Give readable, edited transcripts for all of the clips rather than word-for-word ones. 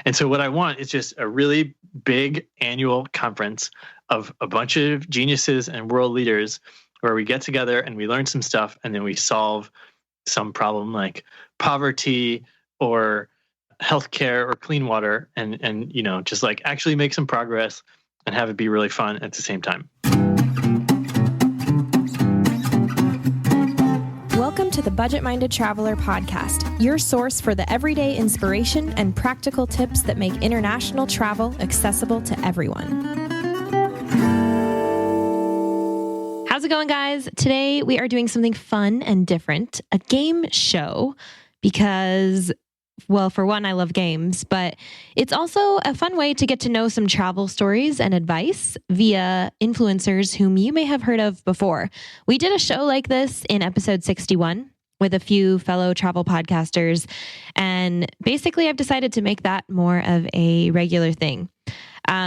And so what I want is just a really big annual conference of a bunch of geniuses and world leaders where we get together and we learn some stuff and then we solve some problem like poverty or healthcare or clean water and just like actually make some progress and have it be really fun at the same time. Welcome to the Budget Minded Traveler podcast, your source for the everyday inspiration and practical tips that make international travel accessible to everyone. How's it going, guys? Today we are doing something fun and different, a game show, because, well, for one, I love games, but it's also a fun way to get to know some travel stories and advice via influencers whom you may have heard of before. We did a show like this in episode 61 with a few fellow travel podcasters, and basically I've decided to make that more of a regular thing.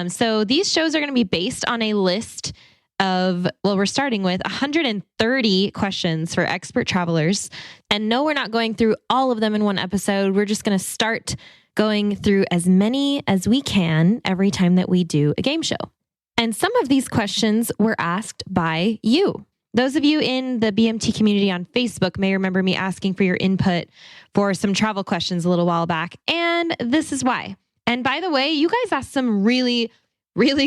So these shows are going to be based on a list of, well, we're starting with 130 questions for expert travelers. And no, we're not going through all of them in one episode. We're just going to start going through as many as we can every time that we do a game show. And some of these questions were asked by you. Those of you in the BMT community on Facebook may remember me asking for your input for some travel questions a little while back. And this is why. And by the way, you guys asked some really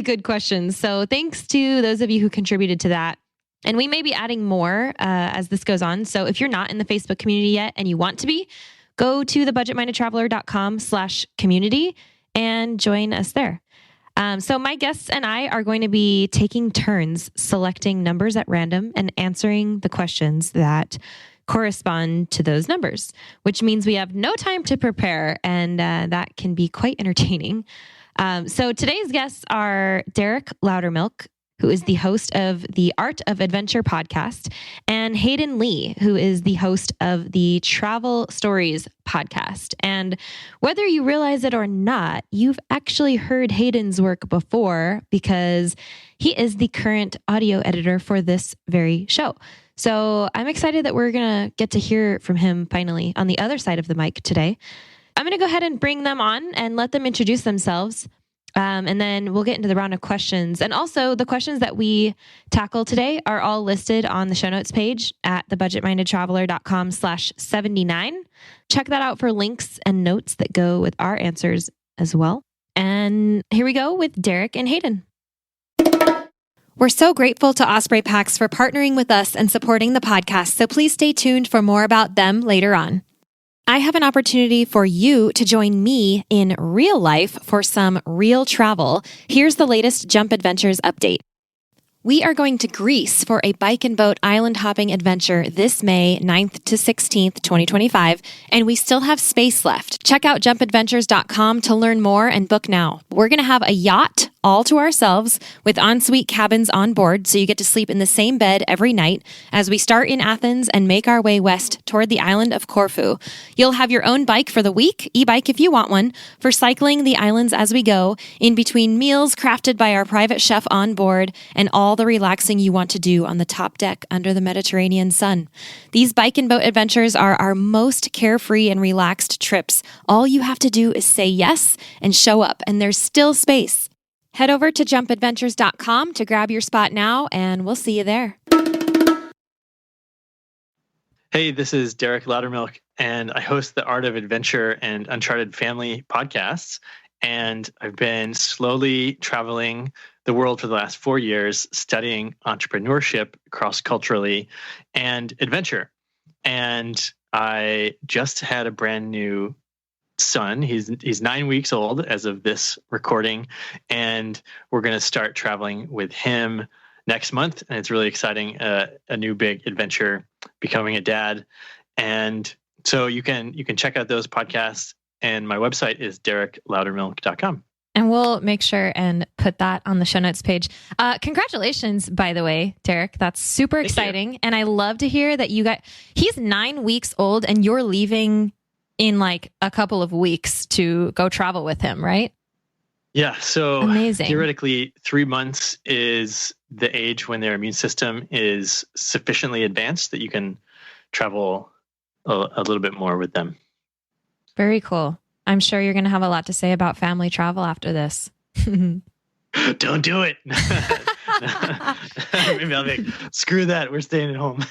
good questions. So thanks to those of you who contributed to that. And we may be adding more as this goes on. So if you're not in the Facebook community yet and you want to be, go to thebudgetmindedtraveler.com/community and join us there. So my guests and I are going to be taking turns selecting numbers at random and answering the questions that correspond to those numbers, which means we have no time to prepare, and that can be quite entertaining. So today's guests are Derek Loudermilk, who is the host of the Art of Adventure podcast, and Hayden Lee, who is the host of the Travel Stories podcast. And whether you realize it or not, you've actually heard Hayden's work before because he is the current audio editor for this very show. So I'm excited that we're going to get to hear from him finally on the other side of the mic today. I'm going to go ahead and bring them on and let them introduce themselves. And then we'll get into the round of questions. And also the questions that we tackle today are all listed on the show notes page at thebudgetmindedtraveler.com/79. Check that out for links and notes that go with our answers as well. And here we go with Derek and Hayden. We're so grateful to Osprey Packs for partnering with us and supporting the podcast. So please stay tuned for more about them later on. I have an opportunity for you to join me in real life for some real travel. Here's the latest Jump Adventures update. We are going to Greece for a bike and boat island hopping adventure this May 9th to 16th, 2025, and we still have space left. Check out jumpadventures.com to learn more and book now. We're going to have a yacht all to ourselves with ensuite cabins on board, so you get to sleep in the same bed every night as we start in Athens and make our way west toward the island of Corfu. You'll have your own bike for the week, e-bike if you want one, for cycling the islands as we go, in between meals crafted by our private chef on board, and all the relaxing you want to do on the top deck under the Mediterranean sun. These bike and boat adventures are our most carefree and relaxed trips. All you have to do is say yes and show up, and there's still space. Head over to jumpadventures.com to grab your spot now, and we'll see you there. Hey, this is Derek Loudermilk, and I host the Art of Adventure and Uncharted Family podcasts. And I've been slowly traveling the world for the last 4 years, studying entrepreneurship cross-culturally and adventure. And I just had a brand new son. He's 9 weeks old as of this recording, and we're going to start traveling with him next month. And it's really exciting, a new big adventure, becoming a dad. And so you can check out those podcasts, and my website is derekloudermilk.com. And we'll make sure and put that on the show notes page. Congratulations, by the way, Derek. That's super exciting. And I love to hear that he's 9 weeks old and you're leaving in like a couple of weeks to go travel with him, right? Yeah. So amazing. Theoretically, 3 months is the age when their immune system is sufficiently advanced that you can travel a little bit more with them. Very cool. I'm sure you're going to have a lot to say about family travel after this. Don't do it. Maybe I'll be like, screw that. We're staying at home.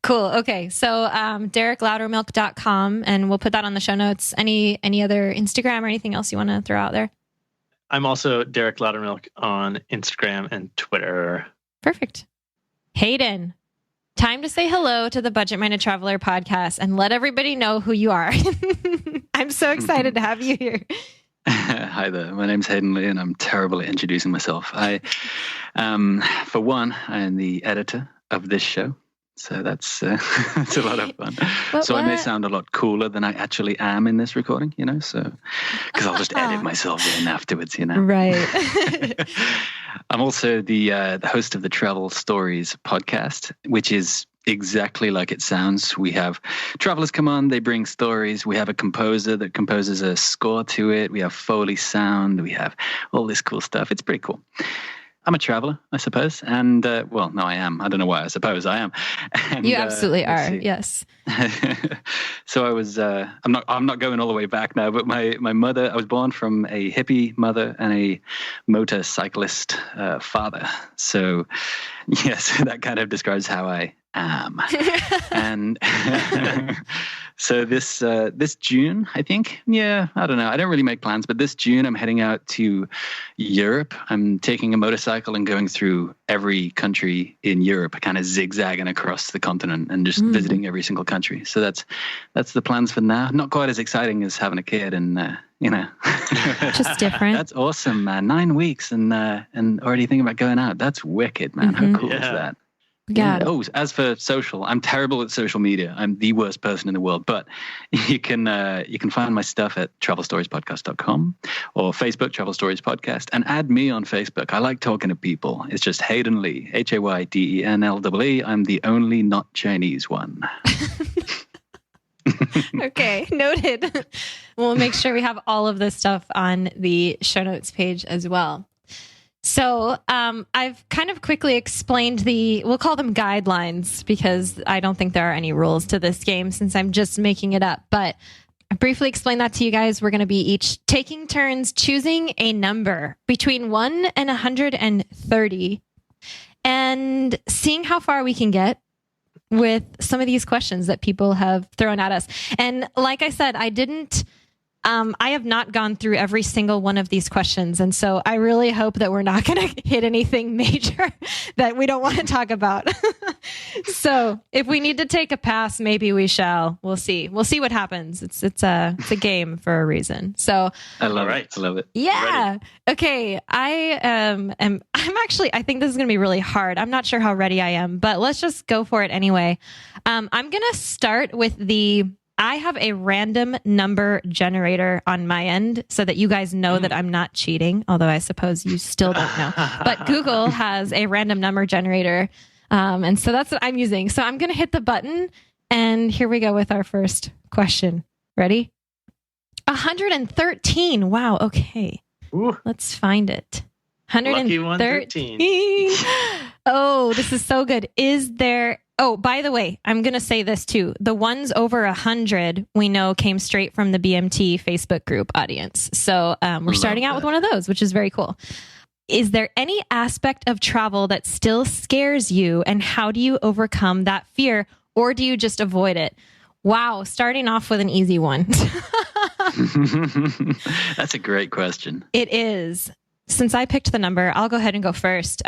Cool. Okay. So DerekLoudermilk.com, and we'll put that on the show notes. Any other Instagram or anything else you want to throw out there? I'm also Derek Loudermilk on Instagram and Twitter. Perfect. Hayden, time to say hello to the Budget Minded Traveler podcast and let everybody know who you are. I'm so excited to have you here. Hi there. My name's Hayden Lee, and I'm terrible at introducing myself. For one, I am the editor of this show, so that's a lot of fun. I may sound a lot cooler than I actually am in this recording, so because I'll just edit myself in afterwards, Right. I'm also the host of the Travel Stories podcast, which is exactly like it sounds. We have travelers come on, they bring stories. We have a composer that composes a score to it. We have Foley sound. We have all this cool stuff. It's pretty cool. I'm a traveler, I suppose. And, no, I am. I don't know why. I suppose I am. And, you absolutely are. Yes. So I was, I'm not going all the way back now, but my mother, I was born from a hippie mother and a motorcyclist father. So yes, that kind of describes how I am. And so this June, I think, I don't know. I don't really make plans, but this June I'm heading out to Europe. I'm taking a motorcycle and going through every country in Europe, kind of zigzagging across the continent and just visiting every single country. So that's the plans for now. Not quite as exciting as having a kid and, just different. That's awesome, man. 9 weeks and already thinking about going out. That's wicked, man. How cool is that? Yeah. Oh, as for social, I'm terrible at social media. I'm the worst person in the world. But you can find my stuff at travelstoriespodcast.com or Facebook Travel Stories Podcast, and add me on Facebook. I like talking to people. It's just Hayden Lee, HaydenLee. I'm the only not Chinese one. Okay, noted. We'll make sure we have all of this stuff on the show notes page as well. So I've kind of quickly explained we'll call them guidelines, because I don't think there are any rules to this game since I'm just making it up. But I briefly explained that to you guys. We're going to be each taking turns choosing a number between 1 and 130 and seeing how far we can get with some of these questions that people have thrown at us. And like I said, I have not gone through every single one of these questions. And so I really hope that we're not going to hit anything major that we don't want to talk about. So if we need to take a pass, maybe we shall. We'll see. We'll see what happens. It's a game for a reason. So I love it. I love it. Yeah. Okay. I'm actually, I think this is going to be really hard. I'm not sure how ready I am, but let's just go for it anyway. I'm going to start with I have a random number generator on my end so that you guys know that I'm not cheating, although I suppose you still don't know. But Google has a random number generator. And so that's what I'm using. So I'm going to hit the button, and here we go with our first question. Ready? 113. Wow. Okay. Ooh. Let's find it. 113. Oh, this is so good. Oh, by the way, I'm going to say this too. The ones over 100 we know came straight from the BMT Facebook group audience. So we're starting out with one of those, which is very cool. Is there any aspect of travel that still scares you, and how do you overcome that fear, or do you just avoid it? Wow, starting off with an easy one. That's a great question. It is. Since I picked the number, I'll go ahead and go first.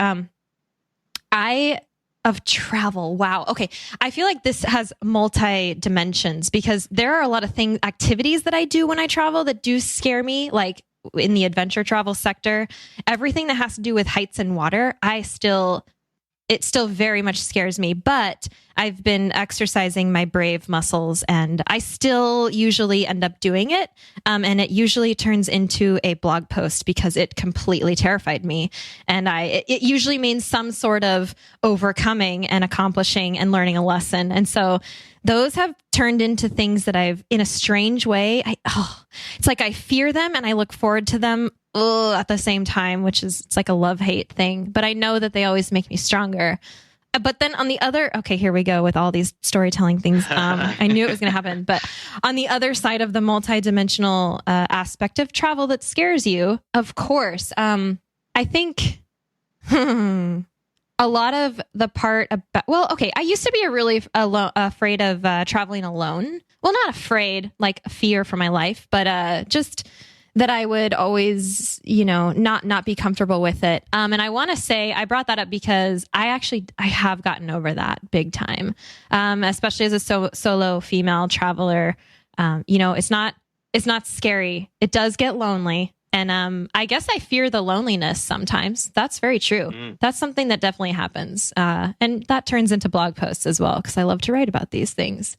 Of travel. Wow. Okay. I feel like this has multi dimensions, because there are a lot of activities that I do when I travel that do scare me, like in the adventure travel sector. Everything that has to do with heights and water, it still very much scares me, but I've been exercising my brave muscles, and I still usually end up doing it. And it usually turns into a blog post because it completely terrified me. And it usually means some sort of overcoming and accomplishing and learning a lesson. And so those have turned into things that I've, in a strange way, it's like I fear them and I look forward to them at the same time, it's like a love-hate thing. But I know that they always make me stronger. But then on the other, okay, here we go with all these storytelling things. I knew it was going to happen. But on the other side of the multidimensional aspect of travel that scares you, of course, I think a lot of the part about, well, okay, I used to be really afraid of traveling alone. Well, not afraid, like fear for my life, but just that I would always, not be comfortable with it. And I want to say I brought that up because I have gotten over that big time, especially as a solo female traveler. It's not scary. It does get lonely. And I guess I fear the loneliness sometimes. That's very true. That's something that definitely happens. And that turns into blog posts as well, because I love to write about these things.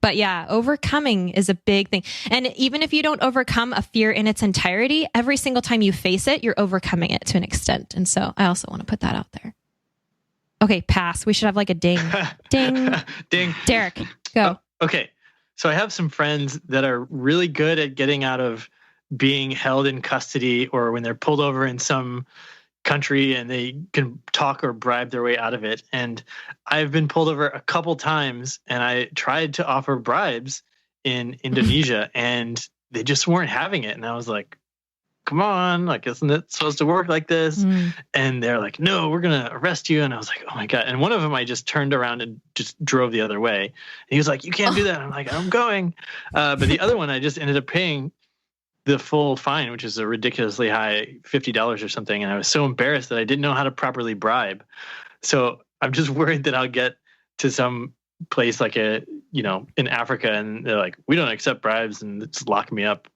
But yeah, overcoming is a big thing. And even if you don't overcome a fear in its entirety, every single time you face it, you're overcoming it to an extent. And so I also want to put that out there. Okay, pass. We should have like a ding. Ding. Ding. Derek, go. Okay. So I have some friends that are really good at getting out of being held in custody, or when they're pulled over in some country and they can talk or bribe their way out of it. And I've been pulled over a couple times, and I tried to offer bribes in Indonesia and they just weren't having it. And I was like, come on, like, isn't it supposed to work like this? And they're like, no, we're going to arrest you. And I was like, oh my God. And one of them, I just turned around and just drove the other way. And he was like, you can't do that. And I'm like, I'm going. But the other one, I just ended up paying the full fine, which is a ridiculously high $50 or something. And I was so embarrassed that I didn't know how to properly bribe. So I'm just worried that I'll get to some place like in Africa, and they're like, we don't accept bribes, and just lock me up.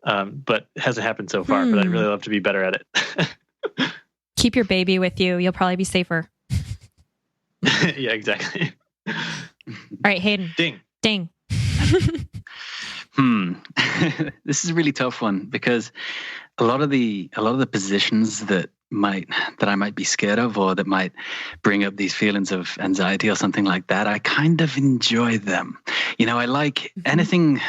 But it hasn't happened so far, but I'd really love to be better at it. Keep your baby with you. You'll probably be safer. Yeah, exactly. All right, Hayden. Ding. This is a really tough one, because a lot of the positions that I might be scared of, or that might bring up these feelings of anxiety or something like that, I kind of enjoy them. I like anything.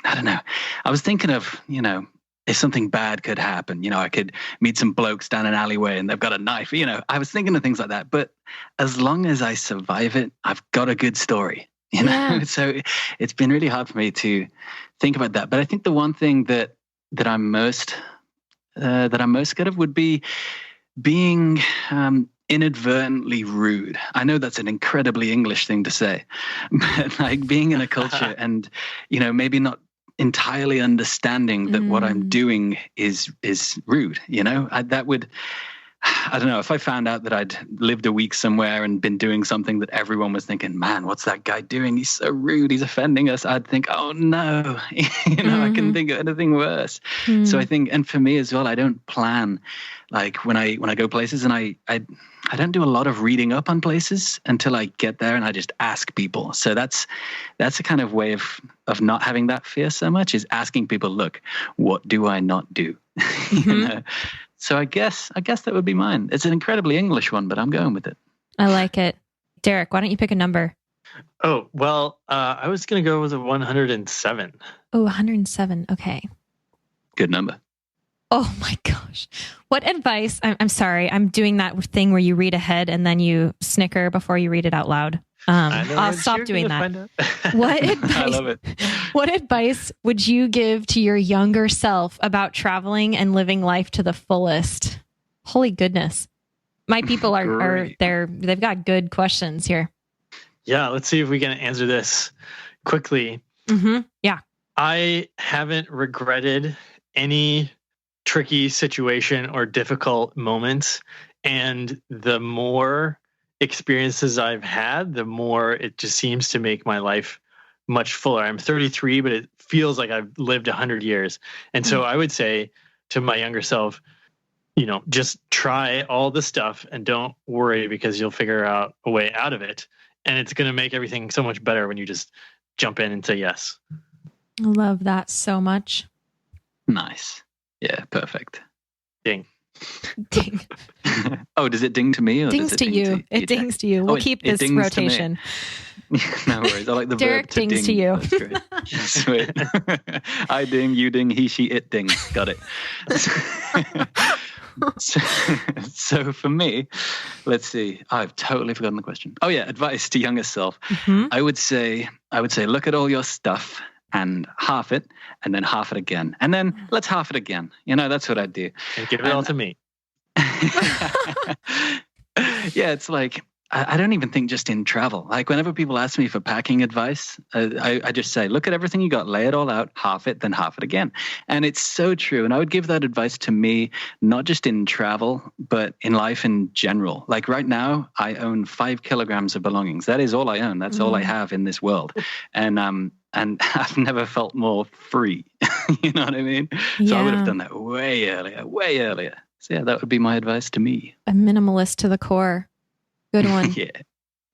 I don't know. I was thinking of, if something bad could happen, I could meet some blokes down an alleyway and they've got a knife. I was thinking of things like that. But as long as I survive it, I've got a good story. Yeah. So it's been really hard for me to think about that. But I think the one thing that I'm most scared of would be being inadvertently rude. I know that's an incredibly English thing to say, but like being in a culture and maybe not entirely understanding that what I'm doing is rude. That would. I don't know, if I found out that I'd lived a week somewhere and been doing something that everyone was thinking, man, what's that guy doing? He's so rude. He's offending us. I'd think, oh no, I couldn't think of anything worse. So I think, and for me as well, I don't plan, like when I go places, and I don't do a lot of reading up on places until I get there, and I just ask people. So that's a kind of way of not having that fear so much, is asking people, look, what do I not do? So I guess that would be mine. It's an incredibly English one, but I'm going with it. I like it. Derek, why don't you pick a number? Oh, well, I was going to go with a 107. Oh, 107. Okay. Good number. Oh my gosh. What advice? I'm sorry. I'm doing that thing where you read ahead and then you snicker before you read it out loud. I'll stop doing that. What advice? I love it. What advice would you give to your younger self about traveling and living life to the fullest? Holy goodness. My people they've got good questions here. Yeah, let's see if we can answer this quickly. Yeah. I haven't regretted any tricky situation or difficult moments. And the more experiences I've had, the more it just seems to make my life much fuller. I'm 33, but it feels like I've lived 100 years. And so I would say to my younger self, just try all the stuff and don't worry, because you'll figure out a way out of it. And it's going to make everything so much better when you just jump in and say yes. I love that so much. Nice. Yeah, perfect. Ding. Ding. Oh, does it ding to me? Or dings does it to ding you. It dings to you. We'll keep this rotation. No worries. I like the Derek verb to dings ding. to you. That's great. Sweet. I ding, you ding, he, she, it ding. Got it. So for me, let's see. I've totally forgotten the question. Oh yeah, advice to younger self. Mm-hmm. I would say, look at all your stuff and half it, and then half it again, and then let's half it again. That's what I'd do. And give it all to me. Yeah, it's like I don't even think just in travel. Like whenever people ask me for packing advice, I just say, look at everything you got, lay it all out, half it, then half it again. And it's so true. And I would give that advice to me, not just in travel, but in life in general. Like right now, I own 5 kilograms of belongings. That is all I own. That's all I have in this world. And I've never felt more free. You know what I mean? So I would have done that way earlier. So yeah, that would be my advice to me. A minimalist to the core. Good one. Yeah.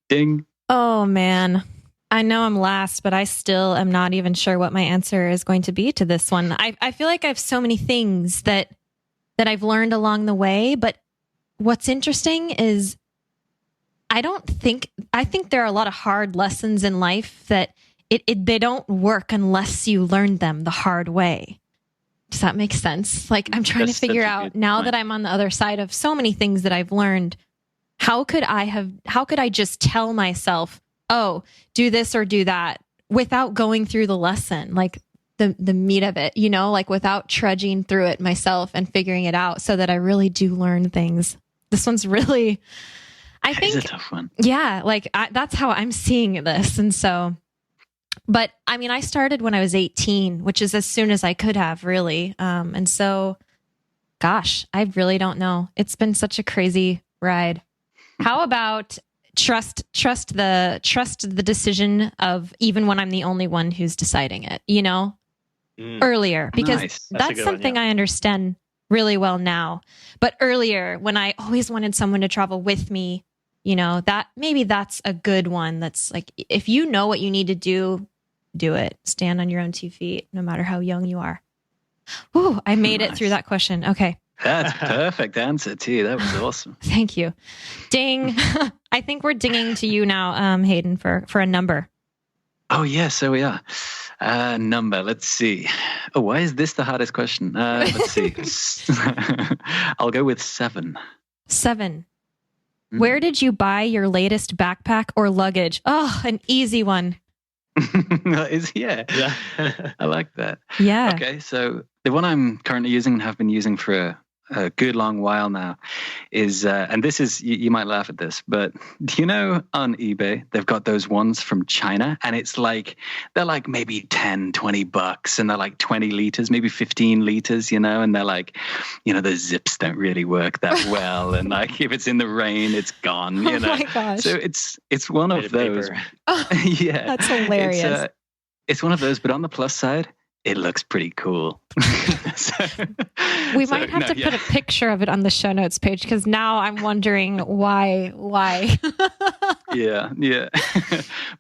Ding. Oh, man. I know I'm last, but I still am not even sure what my answer is going to be to this one. I feel like I have so many things that I've learned along the way. But what's interesting is I think there are a lot of hard lessons in life that they don't work unless you learn them the hard way. Does that make sense? Like I'm trying to figure out now that I'm on the other side of so many things that I've learned. How could I just tell myself, oh, do this or do that without going through the lesson, like the meat of it, like without trudging through it myself and figuring it out so that I really do learn things. This one's really, I think, it's a tough one. Yeah. Like that's how I'm seeing this. And so, but I mean, I started when I was 18, which is as soon as I could have really. And so, gosh, I really don't know. It's been such a crazy ride. How about trust the decision of even when I'm the only one who's deciding it, earlier, because nice. that's something I understand really well now. But earlier when I always wanted someone to travel with me, that maybe that's a good one. That's like, if you know what you need to do it. Stand on your own 2 feet, no matter how young you are. Ooh, I made it through that question. Okay. That's perfect answer too. That was awesome. Thank you. Ding. I think we're dinging to you now, Hayden, for a number. Oh, yeah. So we are. Number. Let's see. Oh, why is this the hardest question? Let's see. I'll go with 7. 7. Where did you buy your latest backpack or luggage? Oh, an easy one. Yeah. I like that. Yeah. Okay. So the one I'm currently using and have been using for a good long while now is, and this is, you might laugh at this, but on eBay, they've got those ones from China and it's like, they're like maybe 10, 20 bucks and they're like 20 liters, maybe 15 liters, and they're like, the zips don't really work that well. And like, if it's in the rain, it's gone, Oh my gosh. So it's one of those. Yeah. That's hilarious. It's one of those, but on the plus side, it looks pretty cool. We might have to put a picture of it on the show notes page because now I'm wondering why. Yeah.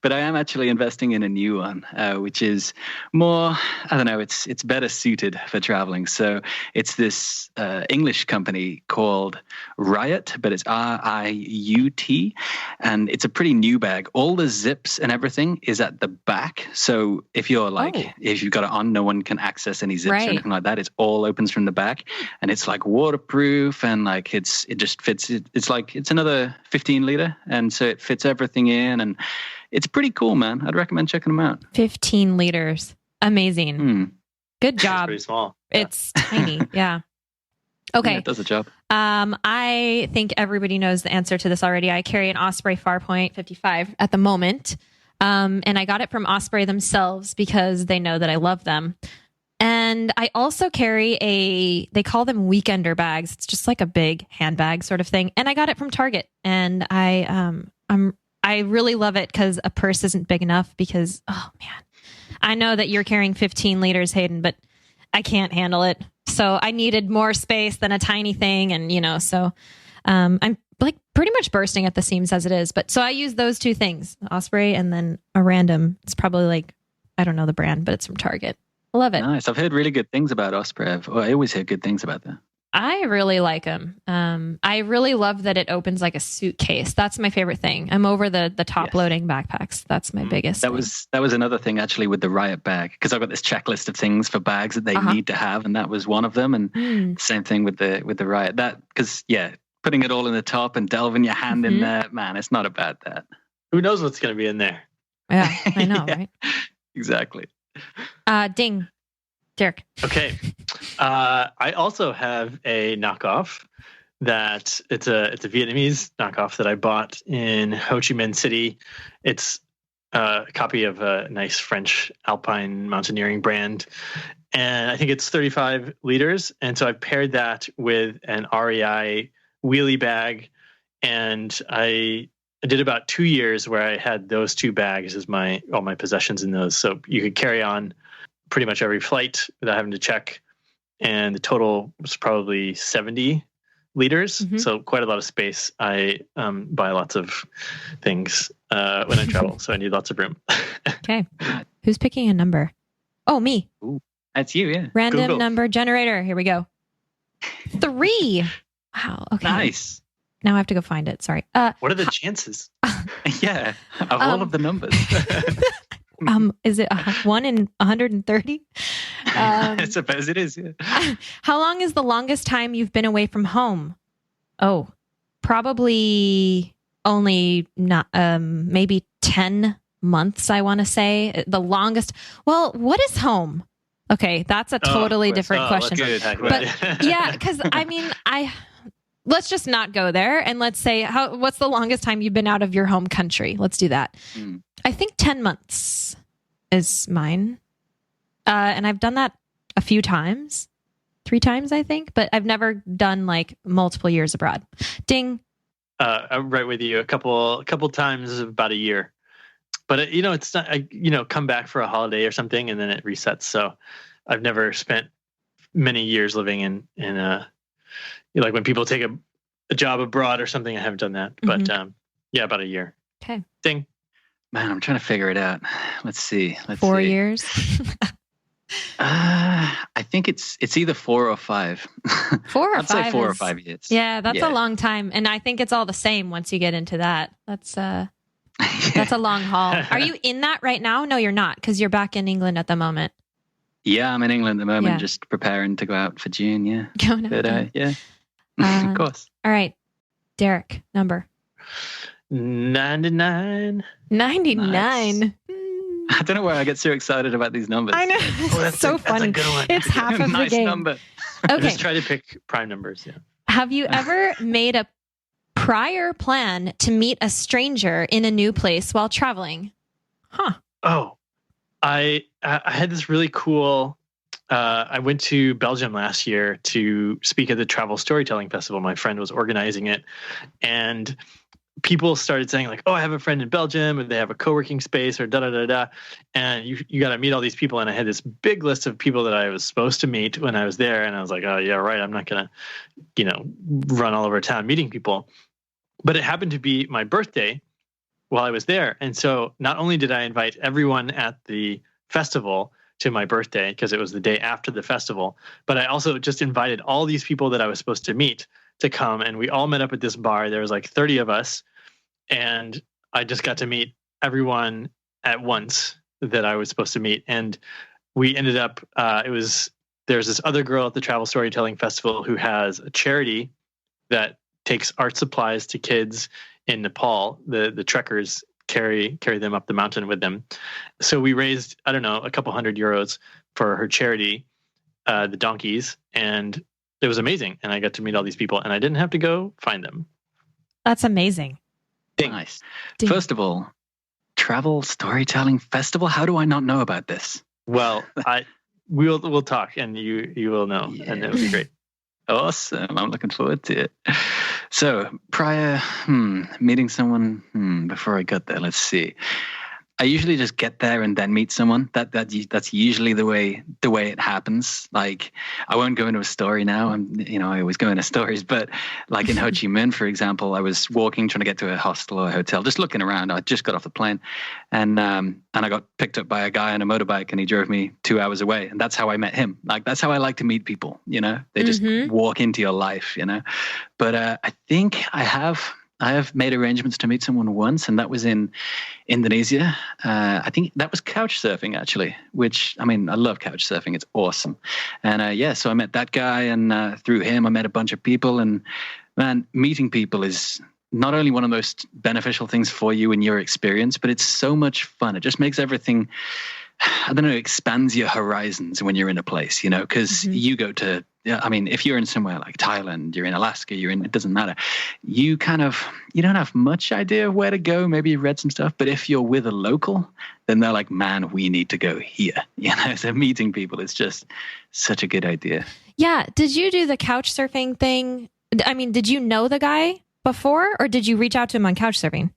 But I am actually investing in a new one, which is more, I don't know, it's better suited for traveling. So it's this English company called Riot, but it's RIUT, and it's a pretty new bag. All the zips and everything is at the back. So if you're if you've got it on, no one can access any zips or anything like that. It all opens from the back, and it's like waterproof, and like it just fits. It's like it's another 15 liter, and so it fits everything in, and it's pretty cool, man. I'd recommend checking them out. 15 liters, amazing. Good job. It's pretty small. Yeah. It's tiny, yeah. Okay, yeah, it does the job. I think everybody knows the answer to this already. I carry an Osprey Farpoint 55 at the moment. And I got it from Osprey themselves because they know that I love them. And I also carry they call them weekender bags. It's just like a big handbag sort of thing. And I got it from Target. And I really love it because a purse isn't big enough because, oh man, I know that you're carrying 15 liters, Hayden, but I can't handle it. So I needed more space than a tiny thing. And, so I'm like pretty much bursting at the seams as it is. But so I use those 2 things, Osprey and then a random. It's probably like, I don't know the brand, but it's from Target. I love it. Nice. I've heard really good things about Osprey. I always hear good things about that. I really like them. I really love that it opens like a suitcase. That's my favorite thing. I'm over the top loading backpacks. That's my biggest that thing. That was another thing actually with the Riot bag, because I've got this checklist of things for bags that they need to have, and that was one of them. And same thing with the Riot. That, because putting it all in the top and delving your hand in there, man, it's not about that. Who knows what's going to be in there? Yeah, I know, right? Exactly. Ding. Derek. Okay. I also have a knockoff that it's a Vietnamese knockoff that I bought in Ho Chi Minh City. It's a copy of a nice French alpine mountaineering brand. And I think it's 35 liters. And so I paired that with an REI wheelie bag. And I did about 2 years where I had those two bags as all my possessions in those. So you could carry on pretty much every flight without having to check. And the total was probably 70 liters. So quite a lot of space. I buy lots of things when I travel. So I need lots of room. Okay. Who's picking a number? Oh, me. Ooh, that's you, yeah. Random Google. number generator. Here we go. 3. Wow. Okay. Nice. Now I have to go find it. Sorry. What are the chances? Yeah, of all of the numbers. Is it 1 in 130? I suppose it is. Yeah. How long is the longest time you've been away from home? Oh, probably only not maybe 10 months, I want to say. The longest. Well, what is home? Okay, that's a totally different question. Good. But yeah, because I mean, let's just not go there, and let's say what's the longest time you've been out of your home country? Let's do that. I think 10 months is mine. And I've done that a few times, 3 times, I think, but I've never done like multiple years abroad. Ding. I'm right with you. A couple times, about a year. But it's not. I come back for a holiday or something, and then it resets. So I've never spent many years living in like when people take a job abroad or something. I haven't done that, but about a year. Okay. Ding. Man, I'm trying to figure it out. Let's see. 4 years. I think it's either 4 or 5. 4 or 5. I'd say 4 or 5 years. Yeah, that's a long time, and I think it's all the same once you get into that. That's a long haul. Are you in that right now? No, you're not, because you're back in England at the moment. Yeah, I'm in England at the moment, just preparing to go out for June. Yeah, going out. But, yeah, of course. All right, Derek, number 99. 99. Nice. I don't know why I get so excited about these numbers. I know. It's so funny. That's a good one. It's half of nice the game. Number. Okay. Just try to pick prime numbers. Yeah. Have you ever made a prior plan to meet a stranger in a new place while traveling? Huh. Oh, I had this really cool. I went to Belgium last year to speak at the Travel Storytelling Festival. My friend was organizing it, and people started saying like, "Oh, I have a friend in Belgium, and they have a co-working space, or da da da da," and you got to meet all these people. And I had this big list of people that I was supposed to meet when I was there, and I was like, "Oh yeah, right. I'm not gonna, run all over town meeting people." But it happened to be my birthday while I was there, and so not only did I invite everyone at the festival to my birthday because it was the day after the festival, but I also just invited all these people that I was supposed to meet to come, and we all met up at this bar. There was like 30 of us, and I just got to meet everyone at once that I was supposed to meet. And we ended up, there's this other girl at the Travel Storytelling Festival who has a charity that takes art supplies to kids in Nepal. The trekkers carry them up the mountain with them. So we raised, I don't know, a couple €100 for her charity, the donkeys, and it was amazing. And I got to meet all these people, and I didn't have to go find them. That's amazing. Nice. First of all, Travel Storytelling Festival. How do I not know about this? Well, we'll talk, and you will know, and it will be great. Awesome. I'm looking forward to it. So prior meeting someone before I got there, let's see. I usually just get there and then meet someone. That's usually the way it happens. Like, I won't go into a story now. I always go into stories, but like in Ho Chi Minh, for example, I was walking, trying to get to a hostel or a hotel, just looking around. I just got off the plane, and I got picked up by a guy on a motorbike, and he drove me 2 hours away, and that's how I met him. Like, that's how I like to meet people. They just walk into your life. But I think I have made arrangements to meet someone once, and that was in Indonesia. I think that was couch surfing, actually, which, I love couch surfing. It's awesome. And so I met that guy, and through him, I met a bunch of people. And man, meeting people is not only one of the most beneficial things for you in your experience, but it's so much fun. It just makes everything, I don't know, expands your horizons when you're in a place, because you go to, if you're in somewhere like Thailand, you're in Alaska, it doesn't matter. You don't have much idea of where to go. Maybe you read some stuff, but if you're with a local, then they're like, man, we need to go here. So meeting people is just such a good idea. Yeah. Did you do the couch surfing thing? Did you know the guy before, or did you reach out to him on couch surfing?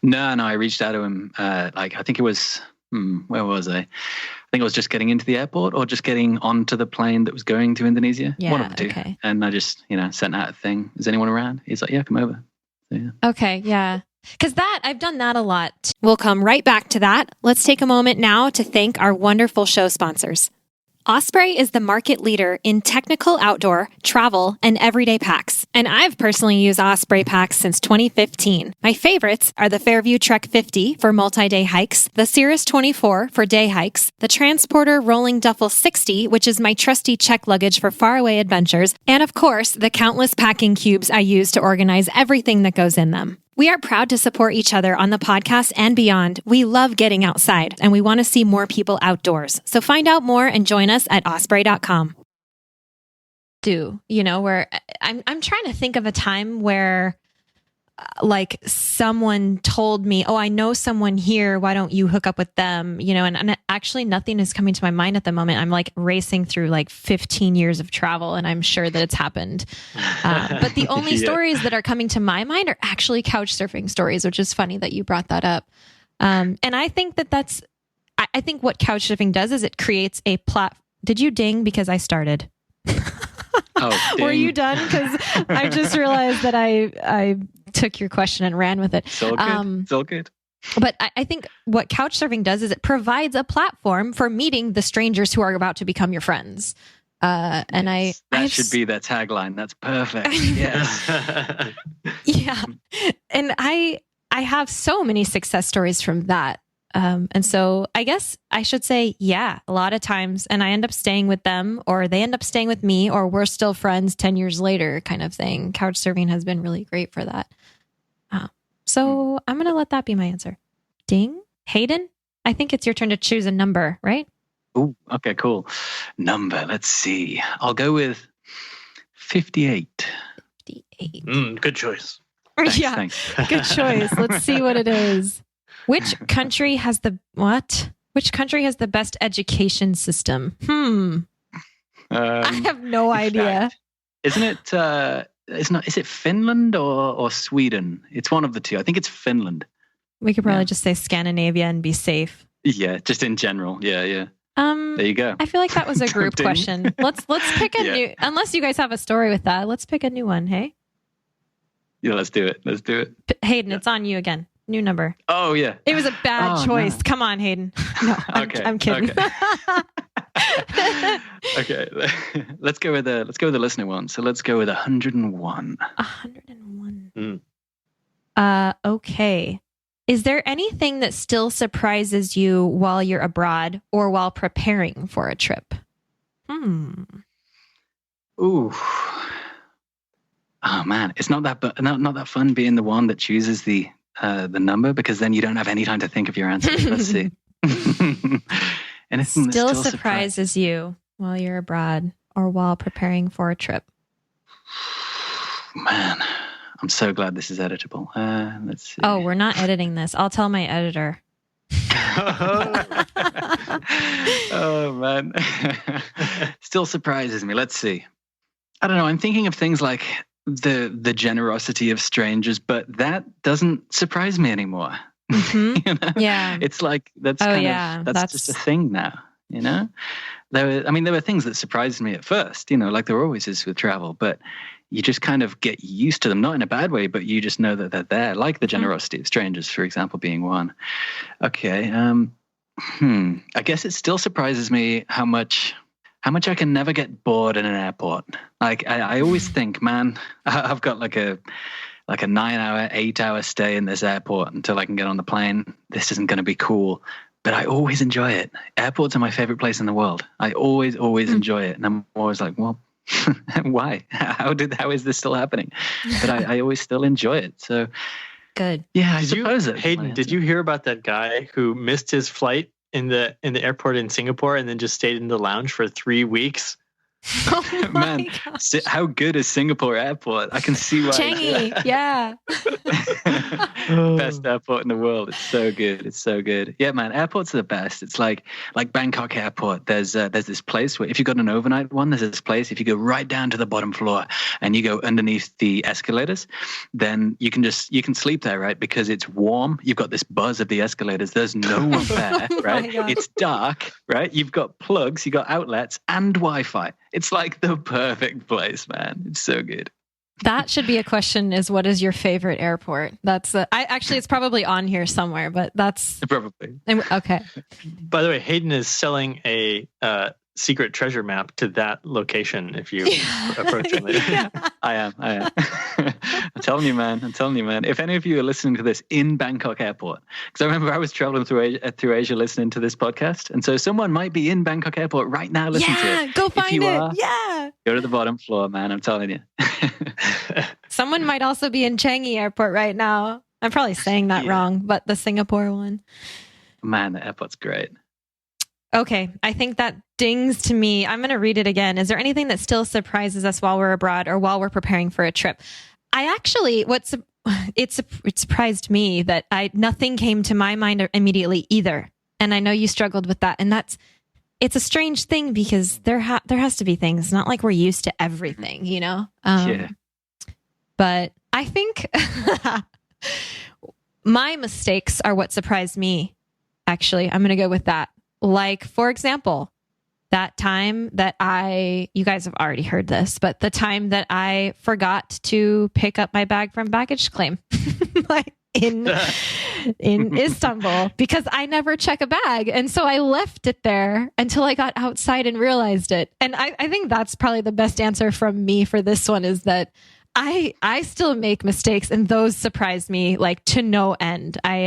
No, I reached out to him. I think it was, where was I? I think I was just getting into the airport or just getting onto the plane that was going to Indonesia. Yeah, one of the two. Okay. And I just, sent out a thing. Is anyone around? He's like, yeah, come over. So, yeah. Okay, yeah. Because I've done that a lot. We'll come right back to that. Let's take a moment now to thank our wonderful show sponsors. Osprey is the market leader in technical outdoor, travel, and everyday packs. And I've personally used Osprey packs since 2015. My favorites are the Fairview Trek 50 for multi-day hikes, the Cirrus 24 for day hikes, the Transporter Rolling Duffel 60, which is my trusty check luggage for faraway adventures, and of course, the countless packing cubes I use to organize everything that goes in them. We are proud to support each other on the podcast and beyond. We love getting outside, and we want to see more people outdoors. So find out more and join us at osprey.com. Where I'm trying to think of a time where like someone told me, oh, I know someone here, why don't you hook up with them? And actually nothing is coming to my mind at the moment. I'm like racing through like 15 years of travel, and I'm sure that it's happened. But the only stories that are coming to my mind are actually couch surfing stories, which is funny that you brought that up. And I think I think what couch surfing does is it creates a Did you ding because I started? Oh, were you done? Because I just realized that I took your question and ran with it. It's all good. It's all good. But I think what couch surfing does is it provides a platform for meeting the strangers who are about to become your friends. And that should be their tagline. That's perfect. Yes. Yeah. And I have so many success stories from that. And so I guess I should say, yeah, a lot of times, and I end up staying with them, or they end up staying with me, or we're still friends 10 years later kind of thing. Couch surfing has been really great for that. So I'm going to let that be my answer. Ding. Hayden, I think it's your turn to choose a number, right? Oh, okay, cool. Number, let's see. I'll go with 58. 58. Good choice. Thanks. Good choice. Let's see what it is. Which country has the best education system? I have no idea. Fact, isn't it? Is it Finland or Sweden? It's one of the two. I think it's Finland. We could probably just say Scandinavia and be safe. Yeah, just in general. Yeah. There you go. I feel like that was a group question. Let's pick a new. Unless you guys have a story with that, let's pick a new one. Hey. Yeah, let's do it. Hayden, it's on you again. New number. Oh yeah. It was a bad choice. No. Come on, Hayden. No, I'm kidding. Okay. Okay. Let's go with the listener one. So let's go with 101. 101. Okay. Is there anything that still surprises you while you're abroad or while preparing for a trip? Ooh. Oh man, it's not that fun being the one that chooses the number, because then you don't have any time to think of your answer. Let's see. Anything still surprises you while you're abroad or while preparing for a trip? Man, I'm so glad this is editable. Let's see. Oh, we're not editing this. I'll tell my editor. Oh man. Still surprises me. Let's see. I don't know. I'm thinking of things like the generosity of strangers, but that doesn't surprise me anymore. Mm-hmm. You know? Yeah. It's like that's just a thing now. You know, there were things that surprised me at first. You know, like there always is with travel, but you just kind of get used to them, not in a bad way, but you just know that they're there. Like the generosity of strangers, for example, being one. Okay. I guess it still surprises me how much I can never get bored in an airport. Like I always think, man, I've got like a 9-hour, 8-hour stay in this airport until I can get on the plane. This isn't going to be cool, but I always enjoy it. Airports are my favorite place in the world. I always enjoy it, and I'm always like, well, why? How is this still happening? But I always still enjoy it. So good. Yeah, I suppose it. Hayden, did you hear about that guy who missed his flight in the airport in Singapore and then just stayed in the lounge for 3 weeks? Oh Man, how good is Singapore airport? I can see why. Changi, yeah. Best airport in the world. It's so good. It's so good. Yeah, man, airports are the best. It's like Bangkok airport. There's this place where if you got an overnight one, there's this place. If you go right down to the bottom floor and you go underneath the escalators, then you can sleep there, right? Because it's warm. You've got this buzz of the escalators. There's no one there, right? It's dark, right? You've got plugs, you got outlets and Wi-Fi. It's like the perfect place, man. It's so good. That should be a question, is what is your favorite airport? That's it's probably on here somewhere, but that's probably. Okay. By the way, Hayden is selling a secret treasure map to that location if you approach him later. Yeah. I am. I'm telling you, man. If any of you are listening to this in Bangkok airport, because I remember I was traveling through Asia listening to this podcast, and so someone might be in Bangkok airport right now listening to it. Go find it. Go to the bottom floor, man. I'm telling you. Someone might also be in Changi airport right now. I'm probably saying that wrong, but the Singapore one. Man, the airport's great. Okay, I think that dings to me. I'm going to read it again. Is there anything that still surprises us while we're abroad or while we're preparing for a trip? It surprised me that nothing came to my mind immediately either. And I know you struggled with that. And it's a strange thing because there has to be things. It's not like we're used to everything, you know? But I think my mistakes are what surprised me. Actually, I'm going to go with that. Like, for example, that time that you guys have already heard this, but the time that I forgot to pick up my bag from baggage claim like in Istanbul, because I never check a bag. And so I left it there until I got outside and realized it. And I think that's probably the best answer from me for this one, is that I still make mistakes, and those surprise me like to no end. I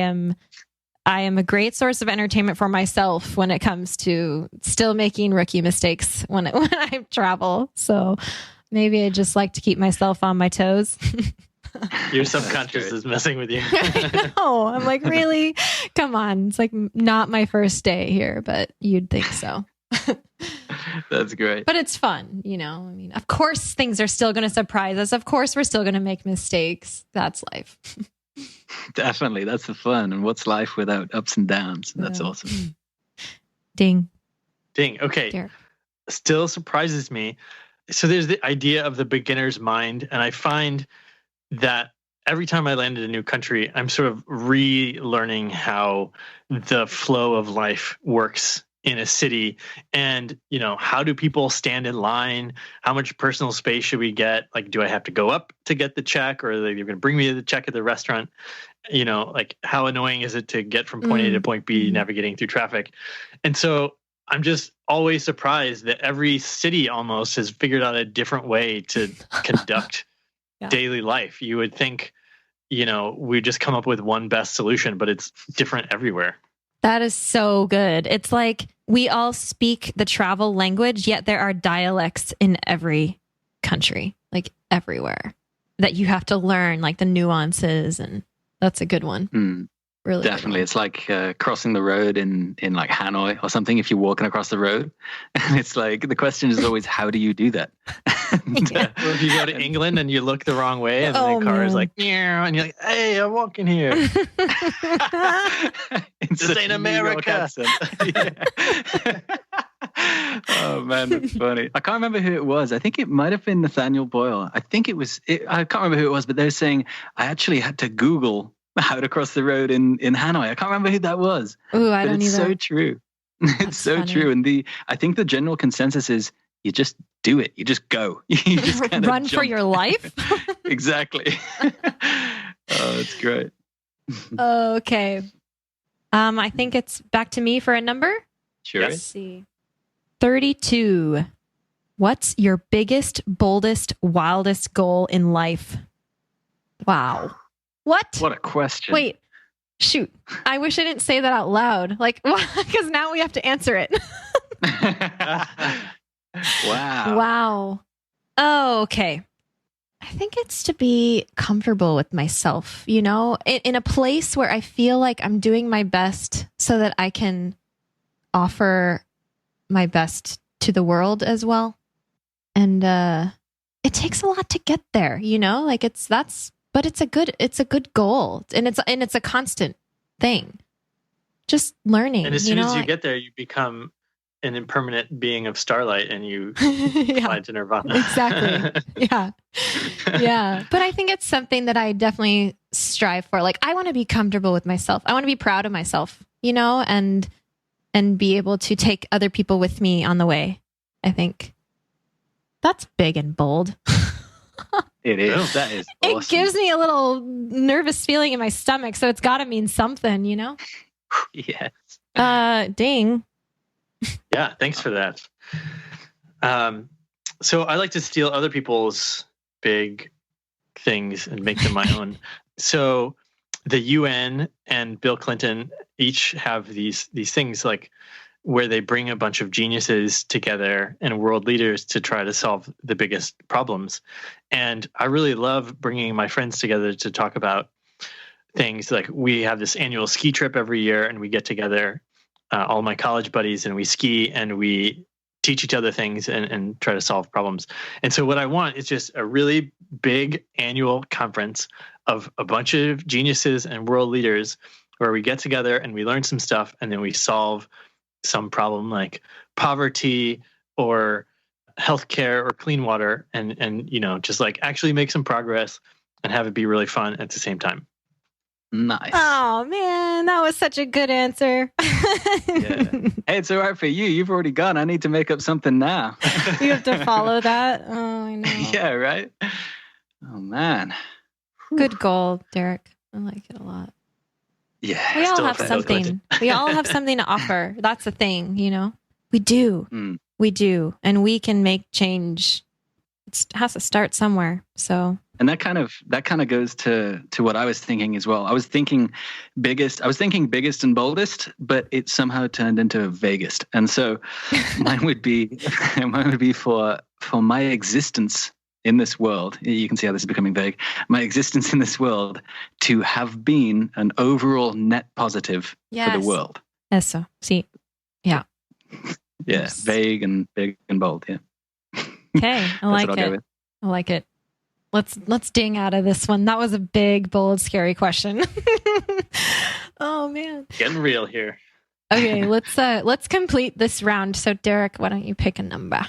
am a great source of entertainment for myself when it comes to still making rookie mistakes when I travel. So maybe I just like to keep myself on my toes. Your subconscious is messing with you. I know. I'm like, really? Come on. It's like not my first day here, but you'd think so. That's great. But it's fun, you know? I mean, of course things are still going to surprise us. Of course we're still going to make mistakes. That's life. Definitely. That's the fun. And what's life without ups and downs? That's awesome. Ding. Okay. Derek. Still surprises me. So there's the idea of the beginner's mind. And I find that every time I land in a new country, I'm sort of relearning how the flow of life works in a city. And, you know, how do people stand in line? How much personal space should we get? Like, do I have to go up to get the check, or are they going to bring me the check at the restaurant? You know, like, how annoying is it to get from point A to point B navigating through traffic? And so I'm just always surprised that every city almost has figured out a different way to conduct daily life. You would think, you know, we just come up with one best solution, but it's different everywhere. That is so good. It's like we all speak the travel language, yet there are dialects in every country, like everywhere, that you have to learn, like the nuances. And that's a good one. Really, definitely. It's like crossing the road in like Hanoi or something. If you're walking across the road, and it's like the question is always, how do you do that? Or if you go to England and you look the wrong way, and the car is like, and you're like, hey, I'm walking here. This ain't America. Oh man, that's funny. I can't remember who it was. I think it might have been Nathaniel Boyle. I think I can't remember who it was, but they were saying I actually had to Google out across the road in Hanoi. I can't remember who that was. Ooh, I don't it's either. so true. It's That's so funny. true. And I think the general consensus is you just do it. You just go. You just kind Run of for your life. Exactly. Oh, it's great. Okay. I think it's back to me for a number. Sure. Let's see. 32. What's your biggest, boldest, wildest goal in life? Wow. What? What a question. Wait. Shoot. I wish I didn't say that out loud. Like, because now we have to answer it. Wow. Wow. Oh, okay. I think it's to be comfortable with myself, you know, in a place where I feel like I'm doing my best so that I can offer my best to the world as well. And it takes a lot to get there, you know, like but it's a good goal, and it's a constant thing. Just learning. And as soon as you get there, you become an impermanent being of starlight, and you fly to nirvana. Exactly. Yeah. But I think it's something that I definitely strive for. Like, I want to be comfortable with myself. I want to be proud of myself, you know, and be able to take other people with me on the way. I think that's big and bold. It is. That is awesome. It gives me a little nervous feeling in my stomach, so it's got to mean something, you know? Yes. Ding. Yeah, thanks for that. So I like to steal other people's big things and make them my own. So the UN and Bill Clinton each have these things like where they bring a bunch of geniuses together and world leaders to try to solve the biggest problems. And I really love bringing my friends together to talk about things. Like, we have this annual ski trip every year, and we get together, all my college buddies, and we ski and we teach each other things and try to solve problems. And so what I want is just a really big annual conference of a bunch of geniuses and world leaders where we get together and we learn some stuff, and then we solve some problem like poverty or healthcare or clean water, and you know, just like actually make some progress and have it be really fun at the same time. Nice. Oh man, that was such a good answer. Yeah. Hey, it's all right for you. You've already gone. I need to make up something now. You have to follow that. Oh, I know. Yeah, right? Oh, man. Good goal, Derek. I like it a lot. Yeah. We all still have felt something. We all have something to offer. That's the thing, you know? We do. We do. And we can make change. It has to start somewhere. So... And that kind of goes to what I was thinking as well. I was thinking biggest and boldest, but it somehow turned into vaguest. And so mine would be for my existence in this world. You can see how this is becoming vague. My existence in this world to have been an overall net positive for the world. Eso. Sí. Yeah. Yeah. Vague and big and bold. Yeah. Okay. I like it. I like it. Let's ding out of this one. That was a big, bold, scary question. Oh man. Getting real here. Okay, let's complete this round. So Derek, why don't you pick a number?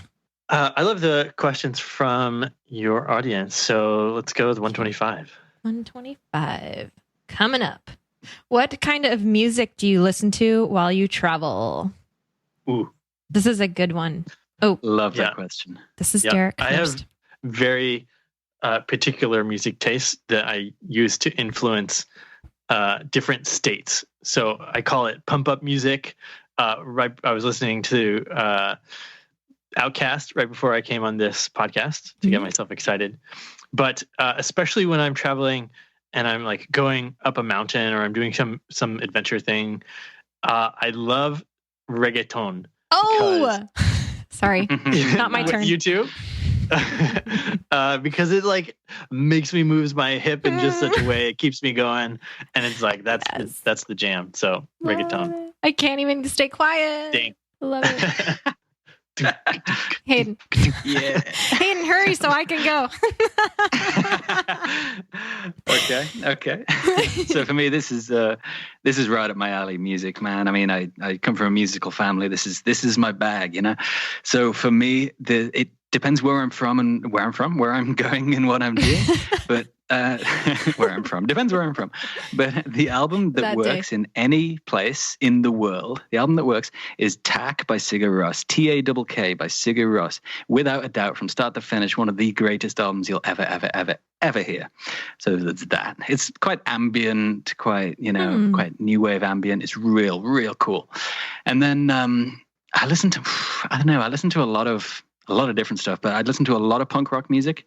I love the questions from your audience. So let's go with 125. 125. Coming up. What kind of music do you listen to while you travel? Ooh. This is a good one. Oh, love that question. This is Derek first. I have very particular music tastes that I use to influence different states. So I call it pump up music. I was listening to Outkast right before I came on this podcast to get myself excited. But especially when I'm traveling and I'm like going up a mountain or I'm doing some adventure thing, I love reggaeton. Oh, sorry, not my turn. You too? Because it like makes me move my hip in just such a way, it keeps me going, and it's like that's the jam. So reggaeton. I can't even stay quiet. Dang. I love it. Hayden. Yeah. Hayden, hurry so I can go. Okay. So for me, this is right up my alley. Music, man. I mean, I come from a musical family. This is my bag, you know. So for me, it depends where I'm from, where I'm going, and what I'm doing. But where I'm from. Depends where I'm from. But the album that works in any place in the world, the album that works is Tack by Sigur Rós, Tack by Sigur Rós. Without a doubt, from start to finish, one of the greatest albums you'll ever hear. So that's that. It's quite ambient, quite new wave ambient. It's real cool. And then I listen to a lot of different stuff, but I'd listen to a lot of punk rock music,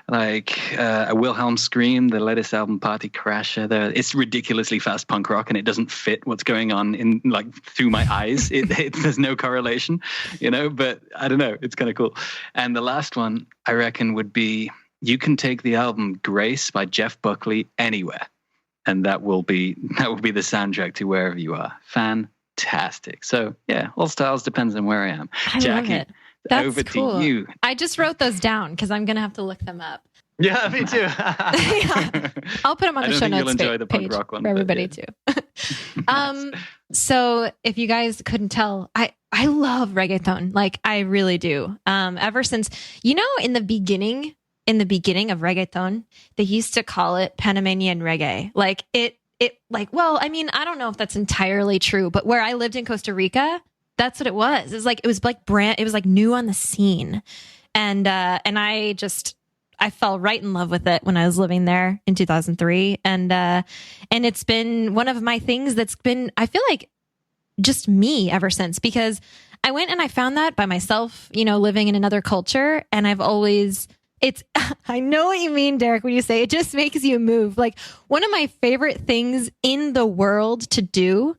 like a Wilhelm Scream, the latest album, Party Crasher. It's ridiculously fast punk rock, and it doesn't fit what's going on in through my eyes. There's no correlation, but I don't know. It's kind of cool. And the last one I reckon would be, you can take the album Grace by Jeff Buckley anywhere, and that will be the soundtrack to wherever you are. Fantastic. So yeah, all styles, depends on where I am. Jackie, love it. That's over cool. to you. I just wrote those down because I'm going to have to look them up. Yeah, me too. Yeah. I'll put them on the show notes page for everybody too. So if you guys couldn't tell, I love reggaeton. Like, I really do. Ever since, in the beginning of reggaeton, they used to call it Panamanian reggae. Like I don't know if that's entirely true, but where I lived in Costa Rica, that's what it was. It was like new on the scene. And I fell right in love with it when I was living there in 2003. And it's been one of my things that's been, I feel like, just me ever since, because I went and I found that by myself, living in another culture. And I know what you mean, Derek, when you say it just makes you move. Like, one of my favorite things in the world to do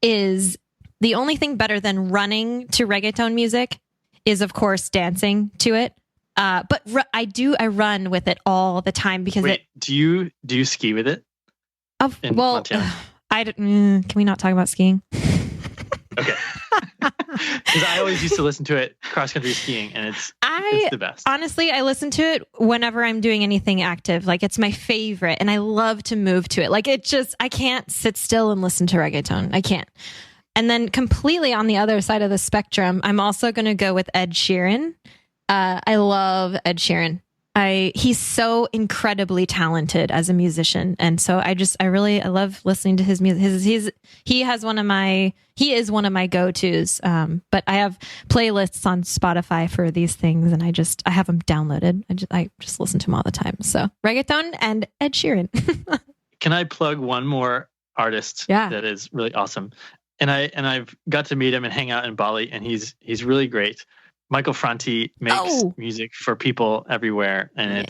is, the only thing better than running to reggaeton music is, of course, dancing to it. But I run with it all the time because do you ski with it? Can we not talk about skiing? Okay. Because I always used to listen to it cross country skiing, and it's the best. Honestly, I listen to it whenever I'm doing anything active. Like, it's my favorite, and I love to move to it. Like, I can't sit still and listen to reggaeton. I can't. And then completely on the other side of the spectrum, I'm also going to go with Ed Sheeran. I love Ed Sheeran. He's so incredibly talented as a musician. And so I love listening to his music. He is one of my go-tos. But I have playlists on Spotify for these things, and I have them downloaded. I just listen to them all the time. So reggaeton and Ed Sheeran. Can I plug one more artist that is really awesome? And I've got to meet him and hang out in Bali, and he's really great. Michael Franti makes music for people everywhere, and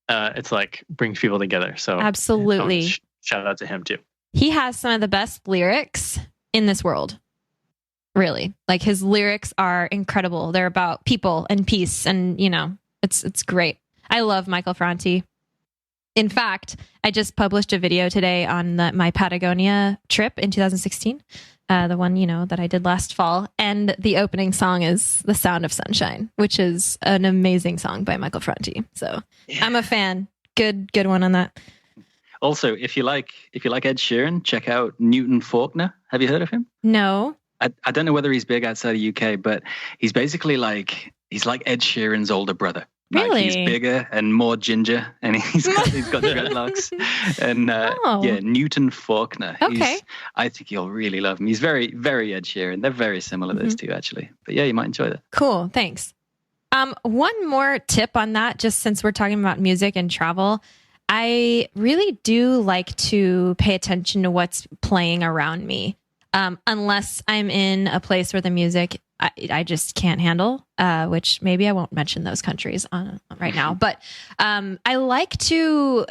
it's like brings people together. So absolutely, shout out to him too. He has some of the best lyrics in this world. Really, like, his lyrics are incredible. They're about people and peace, and it's great. I love Michael Franti. In fact, I just published a video today on my Patagonia trip in 2016, the one, that I did last fall. And the opening song is The Sound of Sunshine, which is an amazing song by Michael Franti. So I'm a fan. Good one on that. Also, if you like Ed Sheeran, check out Newton Faulkner. Have you heard of him? No. I don't know whether he's big outside the UK, but he's basically he's like Ed Sheeran's older brother. Like, really? He's bigger and more ginger, and he's got dreadlocks. And Newton Faulkner. Okay. I think you'll really love him. He's very, very Ed Sheeran. They're very similar, those two, actually. But yeah, you might enjoy that. Cool. Thanks. One more tip on that, just since we're talking about music and travel. I really do like to pay attention to what's playing around me. Unless I'm in a place where the music I just can't handle, which maybe I won't mention those countries right now. But I like to,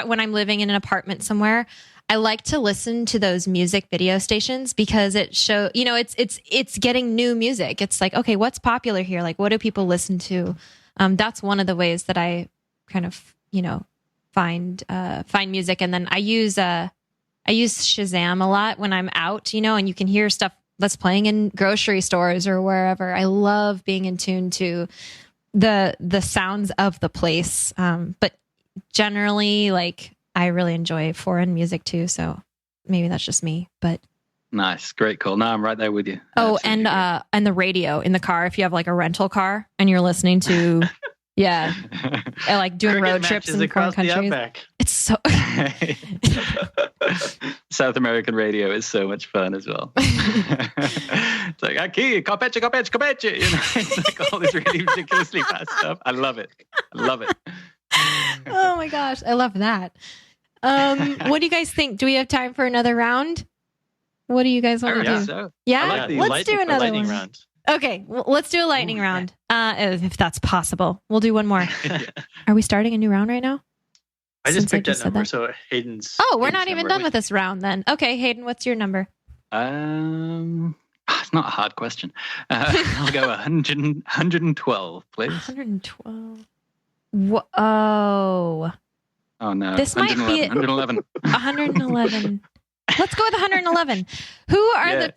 when I'm living in an apartment somewhere, I like to listen to those music video stations because it it's getting new music. It's like, okay, what's popular here? Like, what do people listen to? That's one of the ways that I kind of, find music. And then I use Shazam a lot when I'm out, and you can hear stuff that's playing in grocery stores or wherever. I love being in tune to the sounds of the place. But generally, I really enjoy foreign music too. So maybe that's just me, but. Nice. Great call. No, I'm right there with you. Oh, and the radio in the car, if you have a rental car and you're listening to, Yeah. I like doing Cricket road trips matches in foreign across the countries. outback. It's so South American radio is so much fun as well. It's like, aqui, copete, copete, copete. You know, it's like all this really ridiculously fast stuff. I love it. Oh my gosh, I love that. What do you guys think? Do we have time for another round? What do you guys want to do? So. Yeah, let's do another lightning one. round. Okay, well, let's do a lightning round. If that's possible. We'll do one more. Yeah. Are we starting a new round right now? I just picked that said number, that. so Hayden's. Oh, we're Hayden's not even number. done with this round then. Okay, Hayden, what's your number? It's not a hard question. I'll go 112, please. 112. Whoa. Oh no. This might be 111. 111. Let's go with 111. Who are the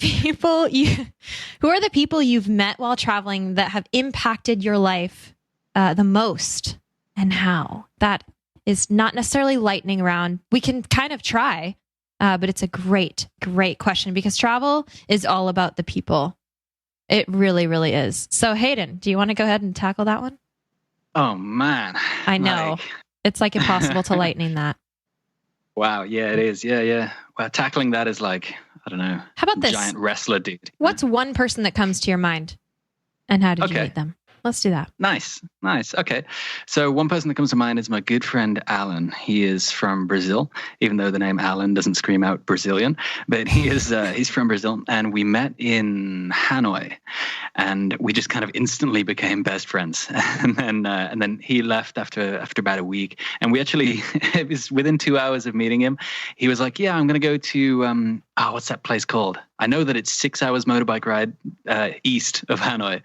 people you've met while traveling that have impacted your life the most, and how? That is not necessarily lightning round. We can kind of try, but it's a great question because travel is all about the people. It really, really is. So Hayden, do you want to go ahead and tackle that one? Oh man. I know. It's like impossible to lightning that. Wow. Yeah, it is. Yeah. Well, tackling that is like, I don't know. How about this? Giant wrestler dude. What's one person that comes to your mind? And how did you meet them? Let's do that. Nice. Okay. So one person that comes to mind is my good friend, Alan. He is from Brazil, even though the name Alan doesn't scream out Brazilian, but he's from Brazil. And we met in Hanoi and we just kind of instantly became best friends. And then he left after about a week. And we actually, it was within 2 hours of meeting him, he was like, yeah, I'm going to go to, what's that place called? I know that it's 6 hours motorbike ride east of Hanoi.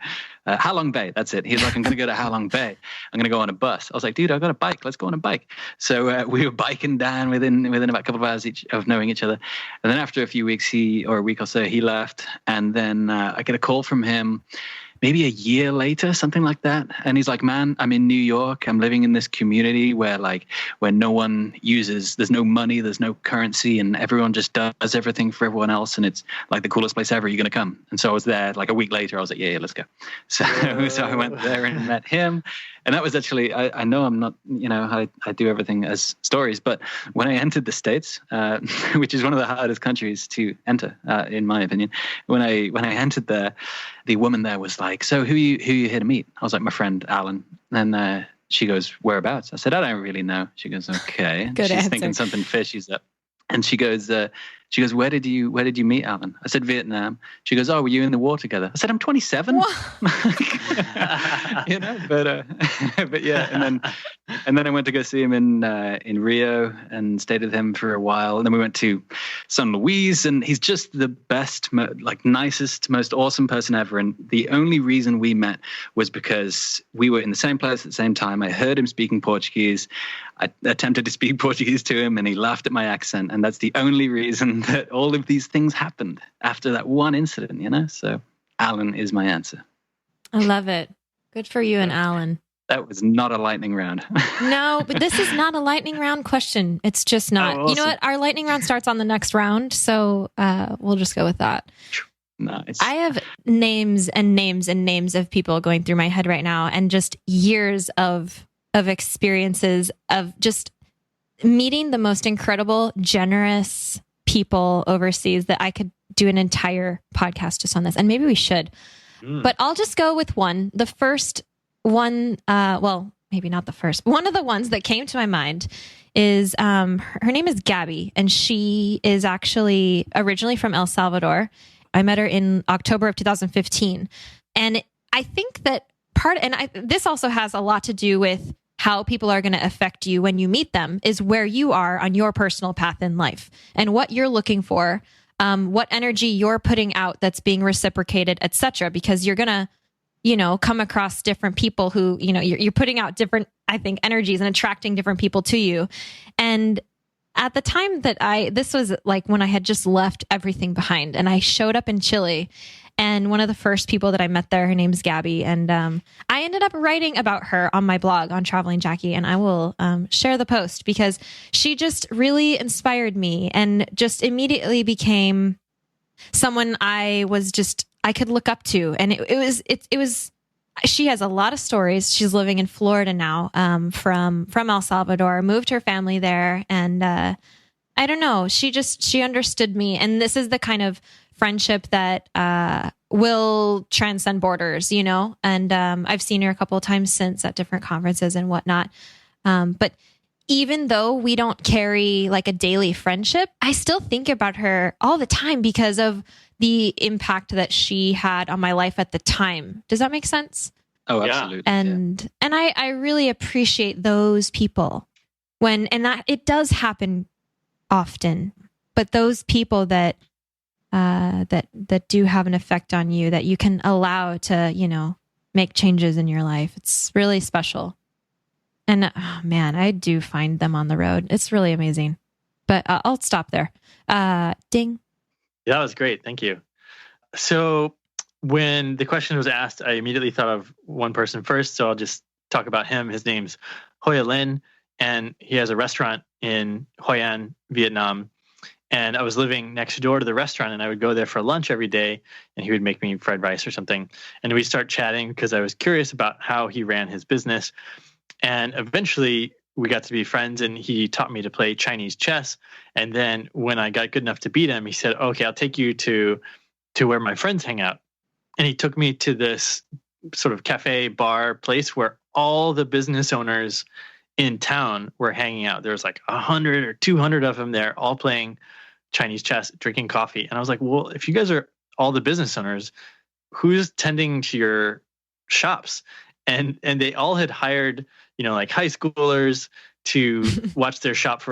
Ha Long Bay, that's it. He's like, I'm going to go to Ha Long Bay. I'm going to go on a bus. I was like, dude, I've got a bike. Let's go on a bike. So we were biking down within about a couple of hours of knowing each other. And then after a few weeks, a week or so, he left. And then I get a call from him maybe a year later, something like that. And he's like, man, I'm in New York. I'm living in this community where no one there's no money, there's no currency, and everyone just does everything for everyone else. And it's like the coolest place ever. You're going to come. And so I was there like a week later. I was like, yeah, let's go. So I went there and met him. And that was actually, I know I'm not, I do everything as stories, but when I entered the States, which is one of the hardest countries to enter, in my opinion, when I entered there, the woman there was like, so who you here to meet? I was like, my friend Alan. And she goes, whereabouts? I said, I don't really know. She goes, okay. Good She's answer. Thinking something fishy's up. And she goes, where did you meet Alan? I said, Vietnam. She goes, oh, were you in the war together? I said, I'm 27. But yeah. And then I went to go see him in Rio and stayed with him for a while. And then we went to San Luis, and he's just the best, nicest, most awesome person ever. And the only reason we met was because we were in the same place at the same time. I heard him speaking Portuguese. I attempted to speak Portuguese to him, and he laughed at my accent. And that's the only reason that all of these things happened after that one incident, So Alan is my answer. I love it. Good for you and Alan. That was not a lightning round. No, but this is not a lightning round question. It's just not. Oh, awesome. You know what? Our lightning round starts on the next round. So we'll just go with that. Nice. I have names and names and names of people going through my head right now, and just years of experiences of just meeting the most incredible, generous people overseas that I could do an entire podcast just on this. And maybe we should. But I'll just go with one. The first one, maybe not the first. One of the ones that came to my mind is her name is Gabby, and she is actually originally from El Salvador. I met her in October of 2015. And I think that this also has a lot to do with how people are going to affect you when you meet them, is where you are on your personal path in life and what you're looking for, what energy you're putting out that's being reciprocated, etc. Because you're going to, come across different people who, you're putting out different, I think, energies and attracting different people to you. And at the time that this was like when I had just left everything behind, and I showed up in Chile. And one of the first people that I met there, her name's Gabby. And I ended up writing about her on my blog on Traveling Jackie. And I will share the post because she just really inspired me and just immediately became someone I could look up to. And it was she has a lot of stories. She's living in Florida now, from El Salvador, moved her family there. And I don't know, she understood me. And this is the kind of friendship that will transcend borders, you know? And I've seen her a couple of times since at different conferences and whatnot. But even though we don't carry like a daily friendship, I still think about her all the time because of the impact that she had on my life at the time. Does that make sense? Oh, absolutely. And I really appreciate those people and that it does happen often, but those people that do have an effect on you that you can allow to, you know, make changes in your life. It's really special. And oh, man, I do find them on the road. It's really amazing. But I'll stop there. Ding. Yeah, that was great. Thank you. So when the question was asked, I immediately thought of one person first. So I'll just talk about him. His name's Hoya Lin, and he has a restaurant in Hoi An, Vietnam. And I was living next door to the restaurant, and I would go there for lunch every day, and he would make me fried rice or something. And we'd start chatting because I was curious about how he ran his business. And eventually we got to be friends, and he taught me to play Chinese chess. And then when I got good enough to beat him, he said, okay, I'll take you to where my friends hang out. And he took me to this sort of cafe bar place where all the business owners in town were hanging out. There was like 100 or 200 of them there, all playing Chinese chess, drinking coffee. And I was like, well, if you guys are all the business owners, who's tending to your shops? And they all had hired, you know, like high schoolers to watch their shop for